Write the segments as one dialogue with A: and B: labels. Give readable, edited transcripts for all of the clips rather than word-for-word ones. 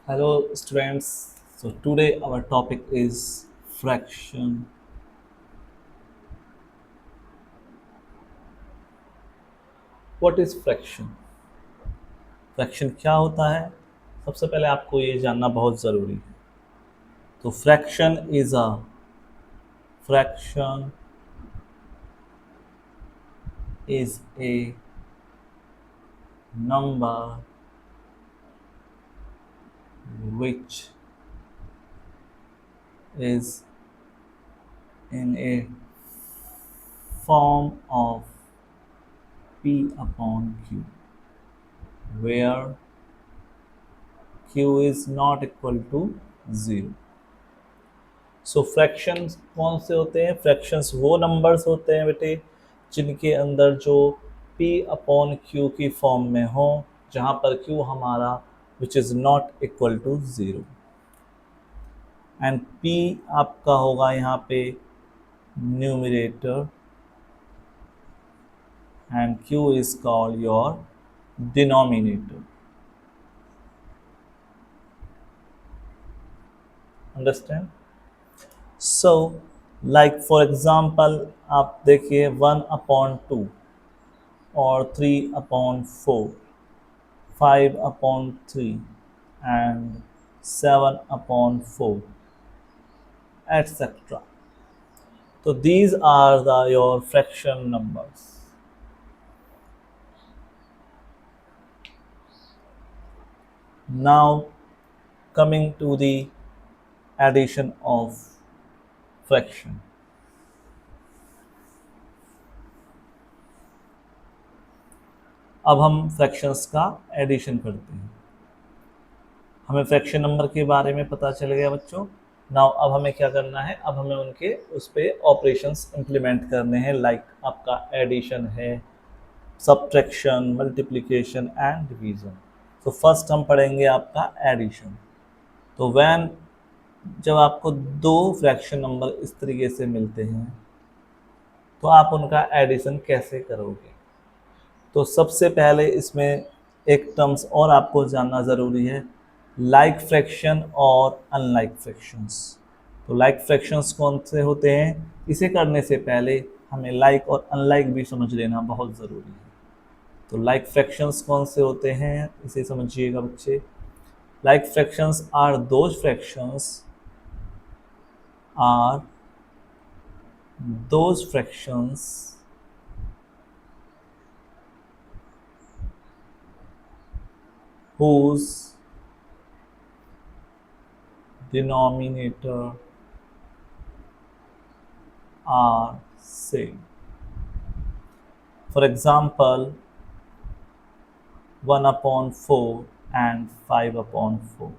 A: Hello students. So today our topic is fraction. What is fraction? Fraction क्या होता है? सबसे पहले आपको ये जानना बहुत ज़रूरी है। तो fraction is a number which is in a form of p upon q where q is not equal to 0. So fractions कौन से होते हैं? फ्रैक्शंस वो नंबर्स होते हैं बेटे जिनके अंदर जो p अपॉन q की फॉर्म में हो, जहाँ पर q हमारा which is not equal to 0 and p आपका होगा यहाँ पे numerator and q is called your denominator. Understand? So like for example आप देखिए 1/2 और 3/4, 5/3 and 7/4, etc. So these are your fraction numbers. Now coming to the addition of fraction. अब हम fractions का एडिशन करते हैं। हमें फ्रैक्शन नंबर के बारे में पता चल गया बच्चों। नाउ अब हमें क्या करना है? अब हमें उनके उस पर ऑपरेशंस इम्प्लीमेंट करने हैं, लाइक आपका एडिशन है, सब्ट्रैक्शन, मल्टीप्लिकेशन एंड डिवीजन। तो फर्स्ट हम पढ़ेंगे आपका एडिशन। तो जब आपको दो फ्रैक्शन नंबर इस तरीके से मिलते हैं तो आप उनका एडिशन कैसे करोगे? तो सबसे पहले इसमें एक टर्म्स और आपको जानना ज़रूरी है, लाइक फ्रैक्शन और अनलाइक फ्रैक्शंस। तो लाइक फ्रैक्शंस कौन से होते हैं? इसे करने से पहले हमें लाइक और अनलाइक भी समझ लेना बहुत ज़रूरी है। तो लाइक फ्रैक्शंस कौन से होते हैं इसे समझिएगा बच्चे। Like fractions are those fractions whose denominator are same. For example, 1/4 and 5/4.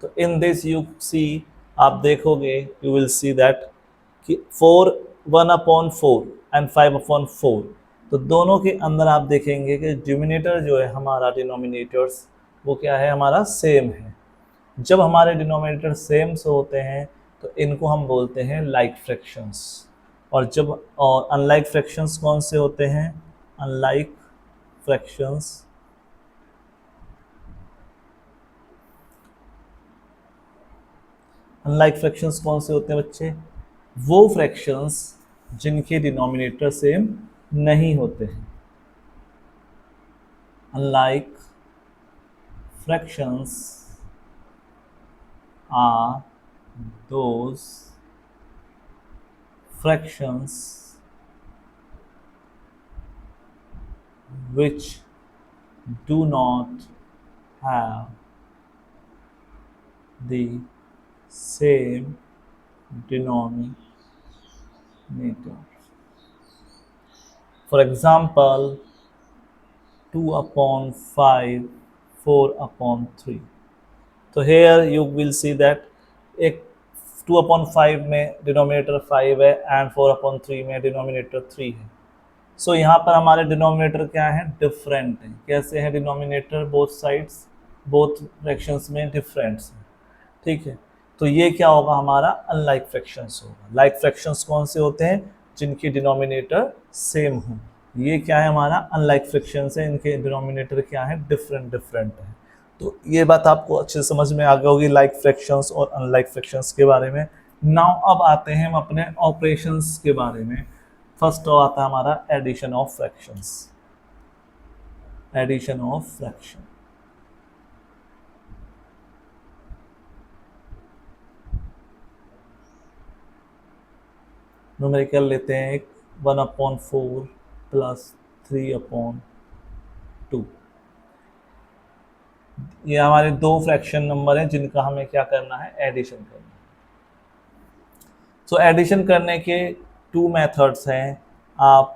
A: तो in this you see, आप देखोगे, you will see that कि 1/4 and 5/4, तो दोनों के अंदर आप देखेंगे कि डिनोमिनेटर जो है हमारा, डिनोमिनेटर्स वो क्या है हमारा? सेम है। जब हमारे डिनोमिनेटर सेम से होते हैं तो इनको हम बोलते हैं लाइक फ्रैक्शंस। और अनलाइक फ्रैक्शंस कौन से होते हैं? अनलाइक फ्रैक्शंस कौन से होते हैं बच्चे? वो फ्रैक्शंस जिनके डिनोमिनेटर सेम नहीं होते हैं। Unlike fractions are those fractions which do not have the same denominator. For example, 2/5, 4/3. तो here you will see that एक 2/5 में डिनोमिनेटर 5 है एंड 4/3 में डिनोमिनेटर 3 है। सो यहाँ पर हमारे डिनोमिनेटर क्या है? डिफरेंट है। कैसे है denominator? Both sides, both fractions में डिफरेंट्स है। ठीक है, तो ये क्या होगा? हमारा अनलाइक फ्रैक्शंस होगा। लाइक फ्रैक्शंस कौन से होते हैं? जिनकी डिनोमिनेटर सेम हो। ये क्या है? हमारा अनलाइक फ्रैक्शंस है, इनके डिनोमिनेटर क्या है? डिफरेंट है। तो ये बात आपको अच्छे से समझ में आ गई होगी लाइक फ्रैक्शंस और अनलाइक फ्रैक्शंस के बारे में। नाउ अब आते हैं हम अपने ऑपरेशंस के बारे में। फर्स्ट आता है हमारा addition of fractions. Addition of fraction, numerical लेते हैं एक 1/4 प्लस 3/2। ये हमारे दो फ्रैक्शन नंबर हैं जिनका हमें क्या करना है, एडिशन करना है। सो एडिशन करने के टू मेथड्स हैं। आप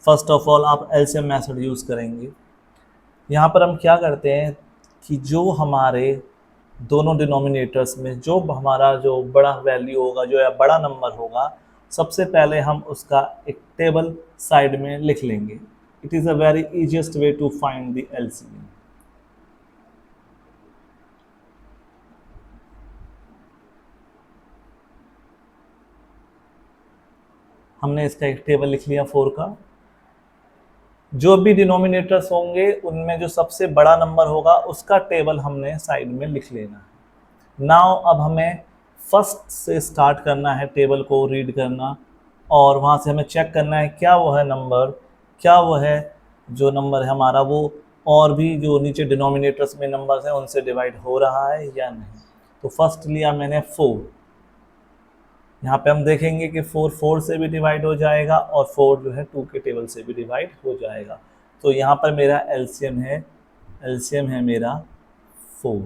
A: फर्स्ट ऑफ ऑल आप एलसीएम मेथड यूज़ करेंगे। यहाँ पर हम क्या करते हैं कि जो हमारे दोनों डिनोमिनेटर्स में जो हमारा जो बड़ा वैल्यू होगा, जो या बड़ा नंबर होगा, सबसे पहले हम उसका एक टेबल साइड में लिख लेंगे। It is a very easiest way to find the LCM. हमने इसका एक टेबल लिख लिया 4 का। जो भी डिनोमिनेटर्स होंगे उनमें जो सबसे बड़ा नंबर होगा उसका टेबल हमने साइड में लिख लेना है। नाउ अब हमें फर्स्ट से स्टार्ट करना है टेबल को रीड करना, और वहाँ से हमें चेक करना है क्या वो है नंबर, क्या वो है जो नंबर है हमारा वो और भी जो नीचे डिनोमिनेटर्स में नंबर्स हैं उनसे डिवाइड हो रहा है या नहीं। तो फर्स्ट लिया मैंने 4। यहाँ पे हम देखेंगे कि 4 4 से भी डिवाइड हो जाएगा और 4 जो है 2 के टेबल से भी डिवाइड हो जाएगा। तो यहाँ पर मेरा एलसीएम है मेरा 4।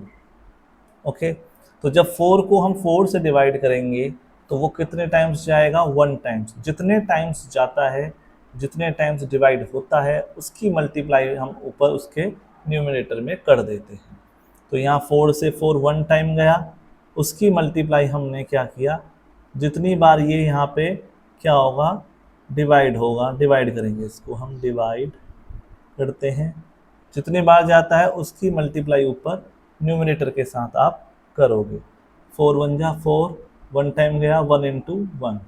A: ओके, तो जब 4 को हम 4 से डिवाइड करेंगे तो वो कितने टाइम्स जाएगा, 1 टाइम्स। जितने टाइम्स जाता है, जितने टाइम्स डिवाइड होता है, उसकी मल्टीप्लाई हम ऊपर उसके न्यूमरेटर में कर देते हैं। तो यहाँ 4 से 4 1 टाइम गया, उसकी मल्टीप्लाई हमने क्या किया, जितनी बार ये यहाँ पे क्या होगा, डिवाइड होगा, डिवाइड करेंगे इसको हम, डिवाइड करते हैं। जितनी बार जाता है उसकी मल्टीप्लाई ऊपर न्यूमरेटर के साथ आप करोगे। 4 1 जा 4, 1 टाइम गया, 1 into 1।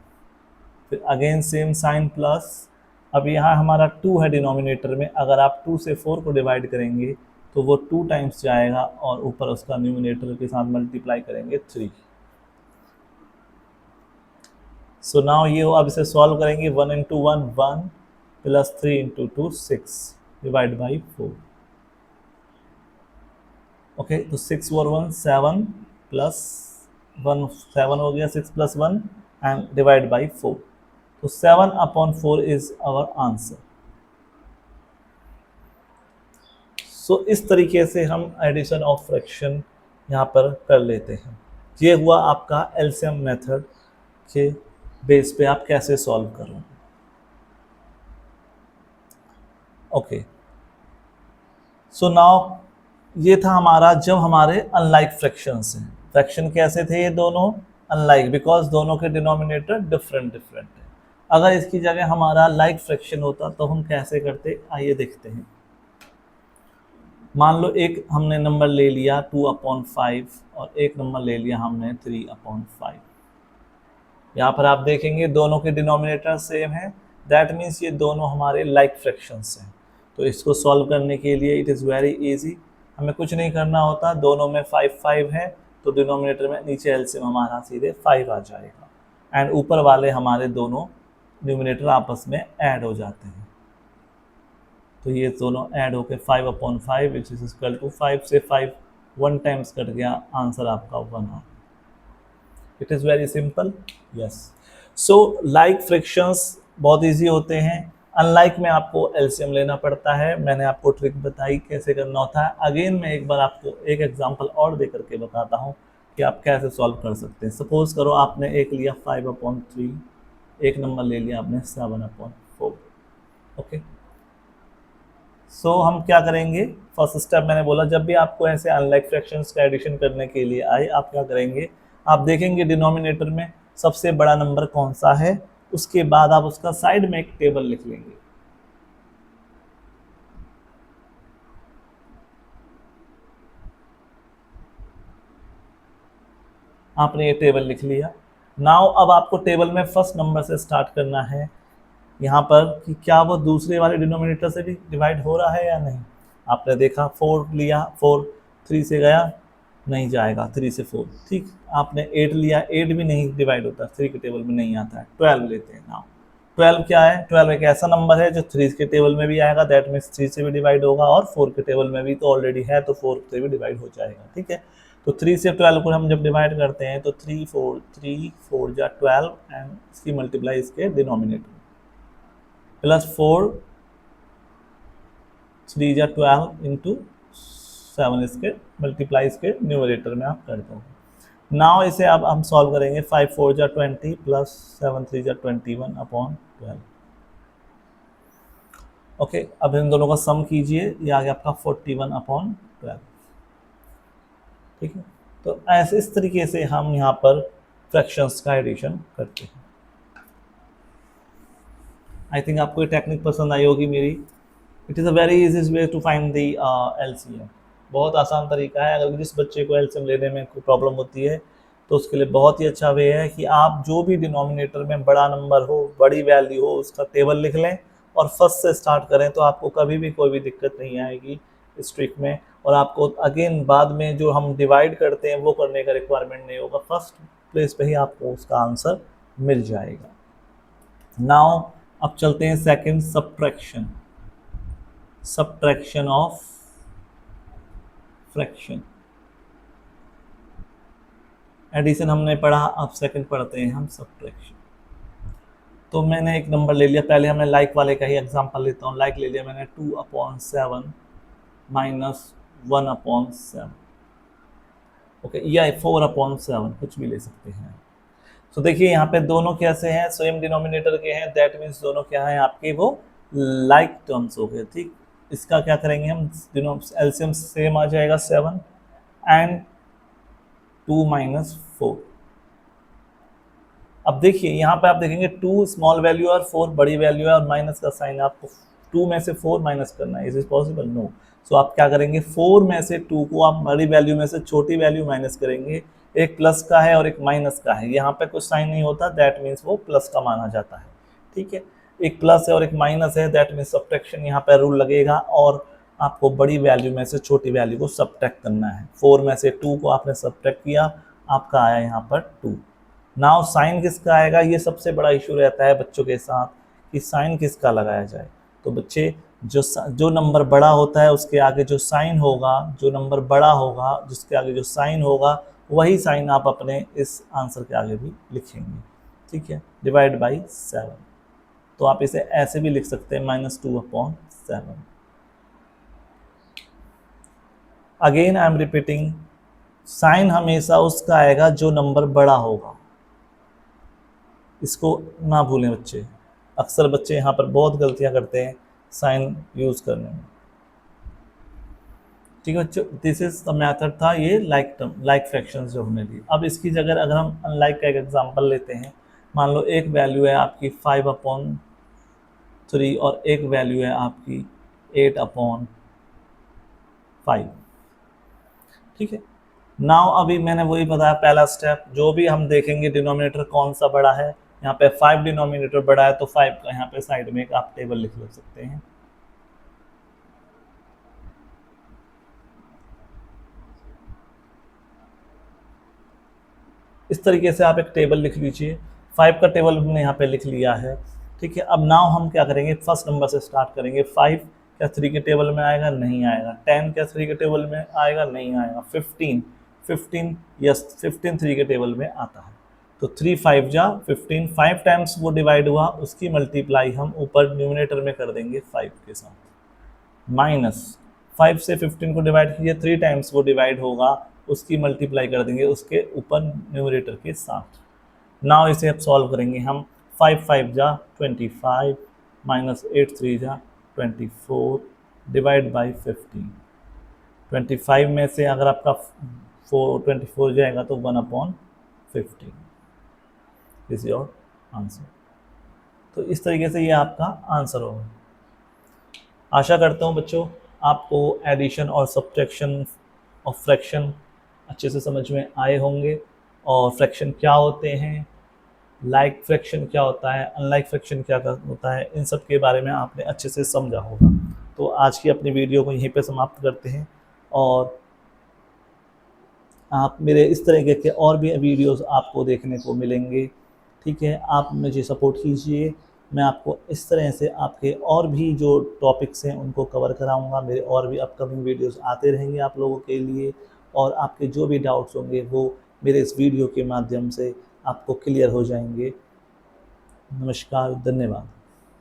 A: फिर अगेन सेम साइन प्लस। अब यहाँ हमारा 2 है डिनोमिनेटर में, अगर आप 2 से 4 को डिवाइड करेंगे तो वो 2 टाइम्स जाएगा और ऊपर उसका न्यूमरेटर के साथ मल्टीप्लाई करेंगे 3। सो नाउ ये हो, अब इसे सॉल्व करेंगे। 1 into 1 1 plus 3 into 2 6 divide by 4। Okay, तो 6 और 1 7 प्लस 1 7 हो गया, 6 प्लस 1 एंड डिवाइड बाई 4। तो 7/4 इज आवर आंसर। सो इस तरीके से हम एडिशन ऑफ फ्रैक्शन यहाँ पर कर लेते हैं। ये हुआ आपका एलसीएम मेथड के बेस पे आप कैसे सॉल्व करोगे। ओके, सो नाउ ये था हमारा जब हमारे अनलाइक फ्रैक्शंस हैं। फ्रैक्शन कैसे थे ये दोनों, अनलाइक, बिकॉज दोनों के डिनोमिनेटर डिफरेंट है। अगर इसकी जगह हमारा लाइक फ्रैक्शन होता तो हम कैसे करते, आइए देखते हैं। मान लो एक हमने नंबर ले लिया 2/5 और एक नंबर ले लिया हमने 3/5। यहाँ पर आप देखेंगे दोनों के डिनोमिनेटर सेम है, दैट मीन्स ये दोनों हमारे लाइक फ्रैक्शंस हैं। तो इसको सॉल्व करने के लिए इट इज़ वेरी इजी, हमें कुछ नहीं करना होता। दोनों में 5 5 है तो डिनोमिनेटर में नीचे एलसीएम हमारा सीधे 5 आ जाएगा एंड ऊपर वाले हमारे दोनों न्यूमरेटर आपस में ऐड हो जाते हैं। तो ये दोनों ऐड होकर 5/5 विच इज इक्वल टू 5 से 5 1 टाइम्स कट गया, आंसर आपका 1 आ। It is very simple. Yes, so like fractions बहुत इजी होते हैं, अनलाइक में आपको एलसीएम लेना पड़ता है। मैंने आपको ट्रिक बताई कैसे करना होता है। अगेन मैं एक बार आपको एक एग्जांपल और दे करके बताता हूँ कि आप कैसे सॉल्व कर सकते हैं। सपोज करो आपने एक लिया 5/3, एक नंबर ले लिया आपने 7/4। ओके, सो हम क्या करेंगे, फर्स्ट स्टेप मैंने बोला जब भी आपको ऐसे अनलाइक फ्रैक्शंस का एडिशन करने के लिए आए आप क्या करेंगे, आप देखेंगे डिनोमिनेटर में सबसे बड़ा नंबर कौन सा है, उसके बाद आप उसका साइड में एक टेबल लिख लेंगे। आपने ये टेबल लिख लिया। नाउ अब आपको टेबल में फर्स्ट नंबर से स्टार्ट करना है यहाँ पर कि क्या वो दूसरे वाले डिनोमिनेटर से भी डिवाइड हो रहा है या नहीं। आपने देखा 4 लिया, 4 3 से गया, नहीं जाएगा 3 से 4, ठीक। आपने 8 लिया, 8 भी नहीं डिवाइड होता, 3 के टेबल में नहीं आता है। 12 लेते हैं नाउ। 12 क्या है? 12 एक ऐसा नंबर है जो 3 के टेबल में भी आएगा, दैट मीन्स 3 से भी डिवाइड होगा, और 4 के टेबल में भी तो ऑलरेडी है, तो 4 से भी डिवाइड हो जाएगा, ठीक है। तो 3 से 12 को हम जब डिवाइड करते हैं तो 3 4 जा 12 एंड इसकी मल्टीप्लाई इसके डिनोमिनेटर प्लस 4 3 जा 12 इंटू 7 इसके मल्टीप्लाई इसके न्यूमरेटर में आप कर दो। नाउ इसे अब हम सॉल्व करेंगे। 5 4 जा 20 प्लस 7 3 जा 21 अपॉन 12। ओके, अब इन दोनों का सम कीजिए, ये आ गया आपका 41 अपॉन 12, ठीक है। तो ऐसे इस तरीके से हम यहाँ पर फ्रैक्शंस का एडिशन करते हैं। आई थिंक आपको ये टेक्निक पसंद आई होगी मेरी। It is a very easy way to find the LCM. बहुत आसान तरीका है। अगर जिस बच्चे को एलसीएम लेने में कोई प्रॉब्लम होती है तो उसके लिए बहुत ही अच्छा वे है कि आप जो भी डिनोमिनेटर में बड़ा नंबर हो, बड़ी वैल्यू हो, उसका टेबल लिख लें और फर्स्ट से स्टार्ट करें, तो आपको कभी भी कोई भी दिक्कत नहीं आएगी इस ट्रिक में। और आपको अगेन बाद में जो हम डिवाइड करते हैं वो करने का रिक्वायरमेंट नहीं होगा, फर्स्ट प्लेस पे ही आपको उसका आंसर मिल जाएगा। नाउ अब चलते हैं second, subtraction. Subtraction of fraction. Addition हमने पढ़ा, अब सेकंड पढ़ते हैं हम सब्ट्रैक्शन। तो मैंने एक नंबर ले लिया, पहले हमें लाइक वाले का ही एग्जांपल लेता हूँ। लाइक ले लिया मैंने 2/7 माइनस 1/7, ओके, या 4/7, कुछ भी ले सकते हैं। तो देखिए यहाँ पे दोनों कैसे हैं, सेम डिनोमिनेटर के हैं, दैट मीन्स दोनों क्या है आपके वो लाइक टर्म्स हो गए, ठीक। इसका क्या करेंगे हम, एलसीएम सेम आ जाएगा 7 एंड 2 माइनस 4। अब देखिए यहाँ पे आप देखेंगे 2 स्मॉल वैल्यू और 4 बड़ी वैल्यू है, और माइनस का साइन आपको 2 में से 4 माइनस करना है। Is is possible? नो। सो आप क्या करेंगे, 4 में से 2 को आप बड़ी वैल्यू में से छोटी वैल्यू माइनस करेंगे। एक प्लस का है और एक माइनस का है, यहाँ पे कुछ साइन नहीं होता, दैट मीन्स वो प्लस का माना जाता है, ठीक है। एक प्लस है और एक माइनस है, दैट मीन्स सब्ट्रैक्शन यहाँ पे रूल लगेगा, और आपको बड़ी वैल्यू में से छोटी वैल्यू को सब्ट्रैक्ट करना है। 4 में से 2 को आपने सब्ट्रैक्ट किया, आपका आया यहाँ पर 2। नाउ साइन किसका आएगा, ये सबसे बड़ा इशू रहता है बच्चों के साथ कि साइन किसका लगाया जाए। तो बच्चे जो नंबर बड़ा होता है उसके आगे जो साइन होगा, जो नंबर बड़ा होगा जिसके आगे जो साइन होगा, वही साइन आप अपने इस आंसर के आगे भी लिखेंगे, ठीक है। डिवाइड बाई 7, तो आप इसे ऐसे भी लिख सकते हैं -2/7। Again I am repeating, sign हमेशा उसका आएगा जो नंबर बड़ा होगा, इसको ना भूलें बच्चे। अक्सर बच्चे यहाँ पर बहुत गलतियाँ करते हैं साइन यूज़ करने में, ठीक है बच्चों। दिस इज द मेथड था ये लाइक टर्म, लाइक फ्रैक्शंस जो हमने ली। अब इसकी जगह अगर हम अनलाइक का एक एग्जांपल लेते हैं, मान लो एक वैल्यू है आपकी 5/3 और एक वैल्यू है आपकी 8/5, ठीक है। नाउ अभी मैंने वही बताया, पहला स्टेप जो भी हम देखेंगे डिनोमिनेटर कौन सा बड़ा है, यहाँ पे 5 डिनोमिनेटर बड़ा है तो 5 का यहाँ पे साइड में एक आप टेबल लिख सकते हैं। इस तरीके से आप एक टेबल लिख लीजिए। 5 का टेबल हमने यहाँ पे लिख लिया है, ठीक है। अब नाउ हम क्या करेंगे, फर्स्ट नंबर से स्टार्ट करेंगे। 5 क्या 3 के टेबल में आएगा? नहीं आएगा। 10 क्या 3 के टेबल में आएगा? नहीं आएगा। 15 यस 15 3 के टेबल में आता है। तो 3 5 जा 15, 5 टाइम्स वो डिवाइड हुआ, उसकी मल्टीप्लाई हम ऊपर न्यूमिनेटर में कर देंगे 5 के साथ, माइनस 5 से 15 को डिवाइड कीजिए, 3 टाइम्स वो डिवाइड होगा, उसकी मल्टीप्लाई कर देंगे उसके ऊपर न्यूमरेटर के साथ। नाउ इसे अब सॉल्व करेंगे हम। 5 5 जा 25 माइनस 8 3 जा 24 डिवाइड बाई 15। 25 में से अगर आपका 24 जाएगा तो 1/15 इज योर आंसर। तो इस तरीके से ये आपका आंसर होगा। आशा करता हूँ बच्चों आपको एडिशन और सब्ट्रैक्शन ऑफ फ्रैक्शन अच्छे से समझ में आए होंगे, और फ्रैक्शन क्या होते हैं, लाइक फ्रैक्शन क्या होता है, अनलाइक फ्रैक्शन क्या होता है, इन सब के बारे में आपने अच्छे से समझा होगा। तो तो आज की अपनी वीडियो को यहीं पे समाप्त करते हैं, और आप मेरे इस तरीके के और भी वीडियोस आपको देखने को मिलेंगे। ठीक है, आप मुझे सपोर्ट कीजिए, मैं आपको इस तरह से आपके और भी जो टॉपिक्स हैं उनको कवर कराऊंगा। मेरे और भी अपकमिंग वीडियोस आते रहेंगे आप लोगों के लिए, और आपके जो भी डाउट्स होंगे वो मेरे इस वीडियो के माध्यम से आपको क्लियर हो जाएंगे। नमस्कार, धन्यवाद।